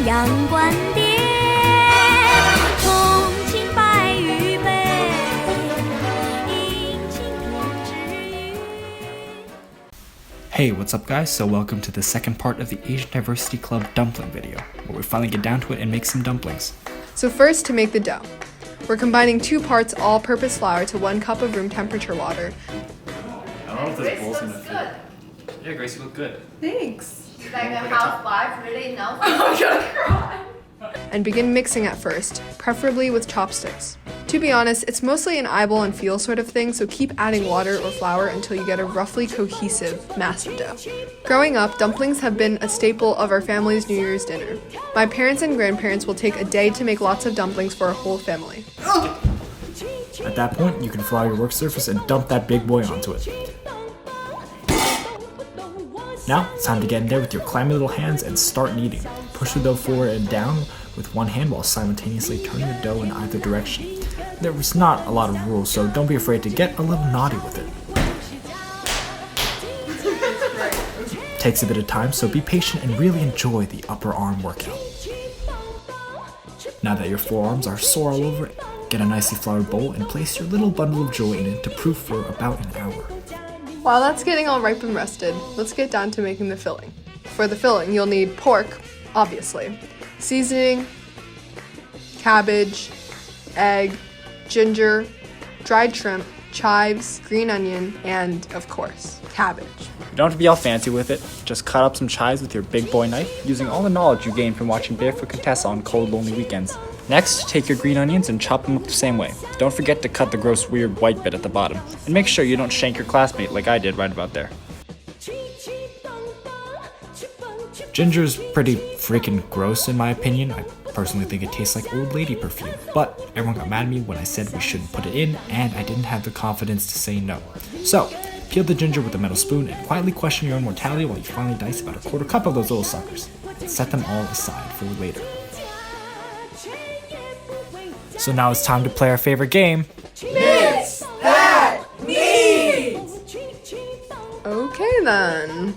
阳观点，重庆白玉杯，迎亲天之语。 Hey, what's up guys? So welcome to the second part of the Asian Diversity Club dumpling video, where we finally get down to it and make some dumplings. So first, to make the dough. We're combining 2 parts all-purpose flour to 1 cup of room temperature water. I don't know if this bowl's gonna fit. Yeah, Grace, you look good. Thanks. Like a housewife, really knows. I'm gonna cry. And begin mixing at first, preferably with chopsticks. To be honest, it's mostly an eyeball and feel sort of thing, so keep adding water or flour until you get a roughly cohesive mass of dough. Growing up, dumplings have been a staple of our family's New Year's dinner. My parents and grandparents will take a day to make lots of dumplings for our whole family. At that point, you can flour your work surface and dump that big boy onto it. Now, it's time to get in there with your clammy little hands and start kneading. Push the dough forward and down with one hand while simultaneously turning the dough in either direction. There was not a lot of rules, so don't be afraid to get a little naughty with it. Takes a bit of time, so be patient and really enjoy the upper arm workout. Now that your forearms are sore all over, get a nicely floured bowl and place your little bundle of joy in it to proof for about an hour. While that's getting all ripe and rested, let's get down to making the filling. For the filling, you'll need pork, obviously, seasoning, cabbage, egg, ginger, dried shrimp, chives, green onion, and, of course, cabbage. You don't have to be all fancy with it. Just cut up some chives with your big boy knife, using all the knowledge you gained from watching Barefoot Contessa on cold, lonely weekends. Next, take your green onions and chop them up the same way. Don't forget to cut the gross, weird white bit at the bottom. And make sure you don't shank your classmate like I did right about there. Ginger's pretty freaking gross in my opinion. I personally think it tastes like old lady perfume. But everyone got mad at me when I said we shouldn't put it in, and I didn't have the confidence to say no. So, peel the ginger with a metal spoon and quietly question your own mortality while you finally dice about a 1/4 cup of those little suckers. Set them all aside for later. So now it's time to play our favorite game. Mix that meat. Okay then.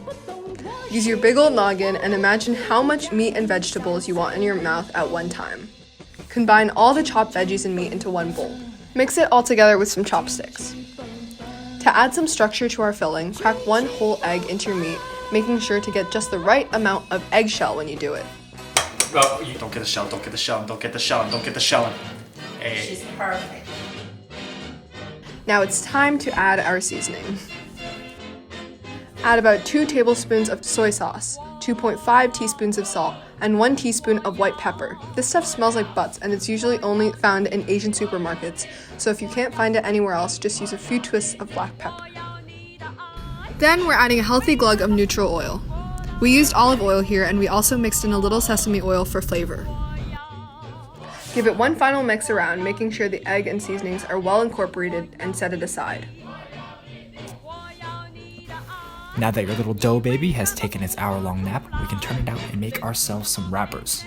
Use your big old noggin and imagine how much meat and vegetables you want in your mouth at one time. Combine all the chopped veggies and meat into one bowl. Mix it all together with some chopsticks. To add some structure to our filling, crack 1 whole egg into your meat, making sure to get just the right amount of eggshell when you do it. Oh, you don't get the shell, don't get the shell, don't get the shell, don't get the shell. Hey. She's perfect. Now it's time to add our seasoning. Add about 2 tablespoons of soy sauce, 2.5 teaspoons of salt, and 1 teaspoon of white pepper. This stuff smells like butts and it's usually only found in Asian supermarkets, so if you can't find it anywhere else, just use a few twists of black pepper. Then we're adding a healthy glug of neutral oil. We used olive oil here, and we also mixed in a little sesame oil for flavor. Give it one final mix around, making sure the egg and seasonings are well incorporated, and set it aside. Now that your little dough baby has taken its hour-long nap, we can turn it out and make ourselves some wrappers.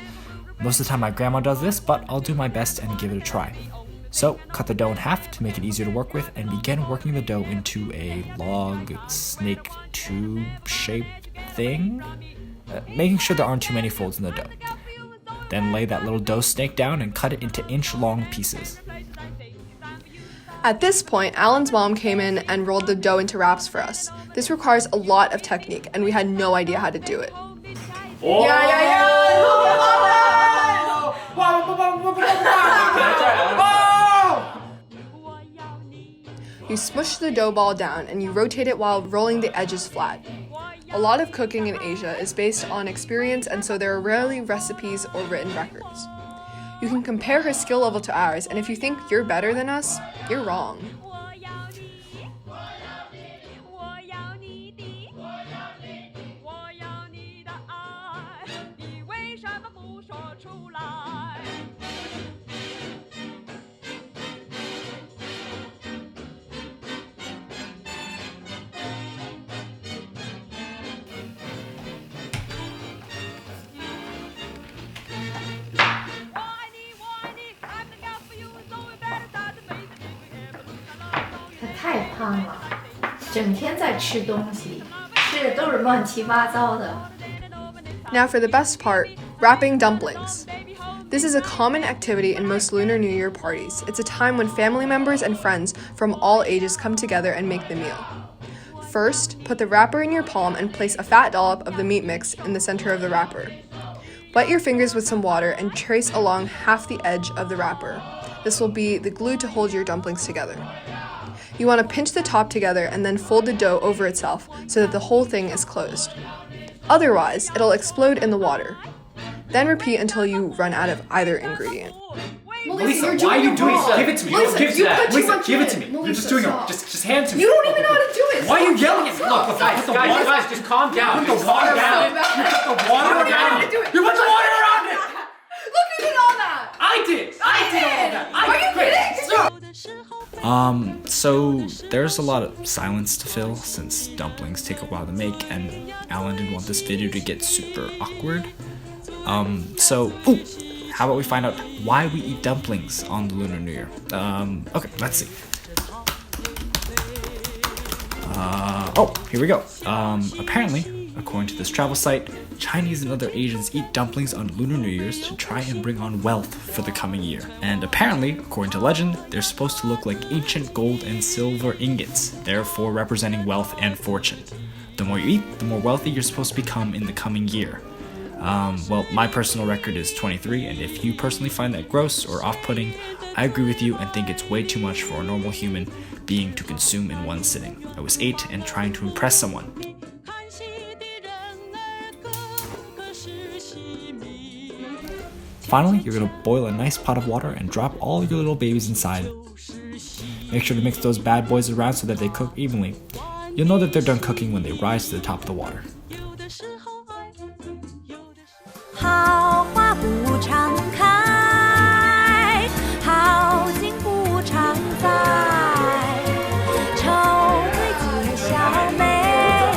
Most of the time my grandma does this, but I'll do my best and give it a try. So, cut the dough in half to make it easier to work with and begin working the dough into a log, snake tube shaped thing, making sure there aren't too many folds in the dough. Then lay that little dough snake down and cut it into inch-long pieces. At this point, Alan's mom came in and rolled the dough into wraps for us. This requires a lot of technique, and we had no idea how to do it. Oh. You smush the dough ball down and you rotate it while rolling the edges flat. A lot of cooking in Asia is based on experience, and so there are rarely recipes or written records. You can compare her skill level to ours, and if you think you're better than us, you're wrong.太胖了，整天在吃东西，吃的都是乱七八糟的。 Now for the best part, Wrapping dumplings. This is a common activity in most Lunar New Year parties. It's a time when family members and friends from all ages come together and make the meal. First, put the wrapper in your palm and place a fat dollop of the meat mix in the center of the wrapper. Wet your fingers with some water and trace along half the edge of the wrapper. This will be the glue to hold your dumplings together. You want to pinch the top together and then fold the dough over itself so that the whole thing is closed. Otherwise, it'll explode in the water. Then repeat until you run out of either ingredient. Melissa, why are you doing wrong. that? Give it to me. Melissa, Give it to you me. put too Melissa, much give in it to me. Melissa, You're just doing stop. it. Just hand it to me. You don't even know how to do it. Why are you Stop, yelling at me? stop. Look, Guys, put the water. guys, just calm down. Put the water down. You put the water You don't know how around to it. do it. You put the water around it. Look, you did all that. I did all that. Are you kidding? Stop. So there's a lot of silence to fill since dumplings take a while to make, and Alan didn't want this video to get super awkward. How about we find out why we eat dumplings on the Lunar New Year? Okay, let's see. Here we go. Apparently, according to this travel site, Chinese and other Asians eat dumplings on Lunar New Year's to try and bring on wealth for the coming year. And apparently, according to legend, they're supposed to look like ancient gold and silver ingots, therefore representing wealth and fortune. The more you eat, the more wealthy you're supposed to become in the coming year. Well, my personal record is 23, and if you personally find that gross or off-putting, I agree with you and think it's way too much for a normal human being to consume in one sitting. I was 8 and trying to impress someone. Finally, you're gonna boil a nice pot of water and drop all your little babies inside. Make sure to mix those bad boys around so that they cook evenly. You'll know that they're done cooking when they rise to the top of the water. 好花不常开，好景不常在。愁对解笑眉，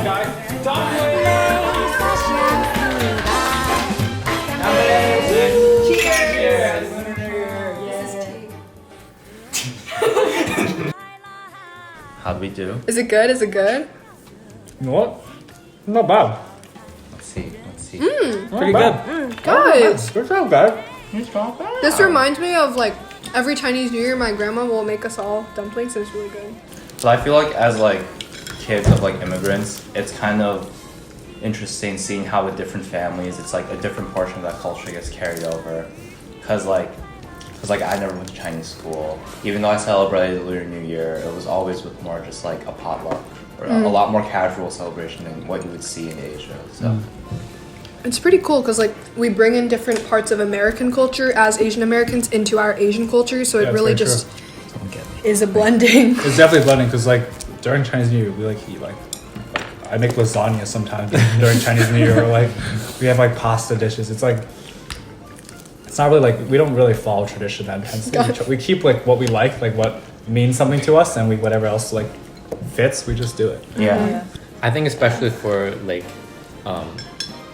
泪洒相思带。 How'd we do? Is it good? Is it good? You know what? Not bad. Let's see. Pretty good. Guys, Good job, guys. this reminds me of like every Chinese New Year, my grandma will make us all dumplings, and it's really good. So I feel like as like kids of like immigrants, it's kind of interesting seeing how with different families, it's like a different portion of that culture gets carried over. Cause like I never went to Chinese school. Even though I celebrated the Lunar New Year, it was always with more just like a potluck or a lot more casual celebration than what you would see in Asia. So. It's pretty cool because like we bring in different parts of American culture as Asian Americans into our Asian culture, so it it's really very just Someone get me. is a blending. It's definitely blending because like during Chinese New Year, we like eat like I make lasagna sometimes during Chinese New Year, or like we have like pasta dishes. It's like it's not really like we don't really follow tradition that intensely. We keep like what we like what means something to us, and we whatever else like fits, we just do it. Yeah. I think especially for like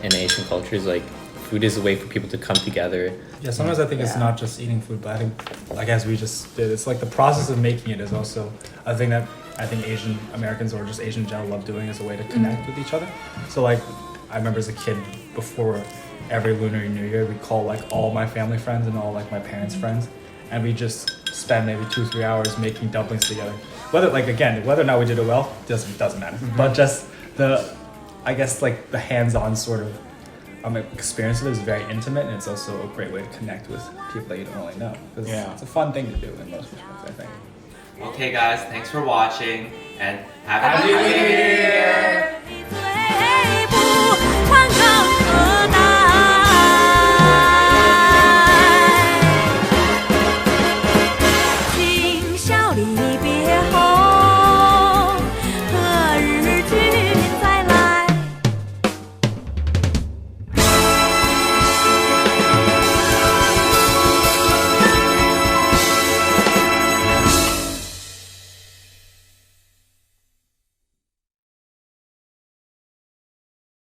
in Asian cultures, like food is a way for people to come together. Yeah, sometimes I think it's not just eating food, but I think, like as we just did, it's like the process of making it is also a thing that I think Asian Americans or just Asian in general love doing as a way to connect with each other. So like, I remember as a kid, before every Lunar New Year, we call like all my family friends and all like my parents' friends, and we just spend maybe 2-3 hours making dumplings together. Whether or not we did it well, doesn't matter. But just I guess like the hands-on sort of experience of it is very intimate, and it's also a great way to connect with people that you don't really know. Because it's a fun thing to do in most respects, I think. Okay, guys, thanks for watching, and Happy New Year! 最不换抗何待？今宵里。